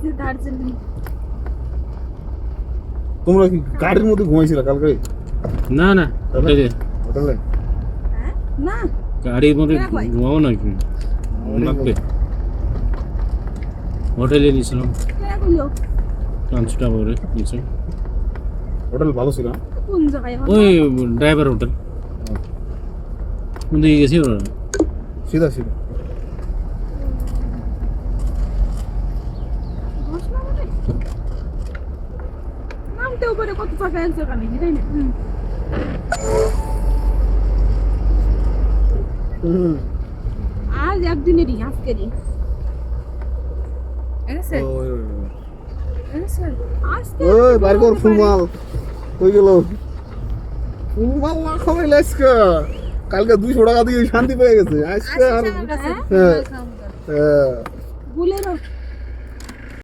যে দার্জিলিং। তোমরা কি গাড়ির মধ্যে ঘুমাইছিলা কালকে? না না হোটেলে হোটেলে? হ্যাঁ না গাড়ির মধ্যে ঘুমাবো নাকি লাগবে হোটেলে নিয়েছিলাম কেন কইলো 500 টাকা করে নিয়েছে হোটেল ভালো ছিল না? কোন জায়গায় ওই ড্রাইভার হোটেল কোন দিকে গেছি ওরা সিধা সিধা। নামতে উপরে কত টাকা আছে কানে তাই না আজ একদিনেরই আজকেরই এসে আজকে ওই বার কর ফুলমাল কই গেল? ফুলমাল না খাওয়াইলে আজকে কালকে 200 টাকা দিয়ে শান্তি পেয়ে গেছে আজকে আর হ্যাঁ বলে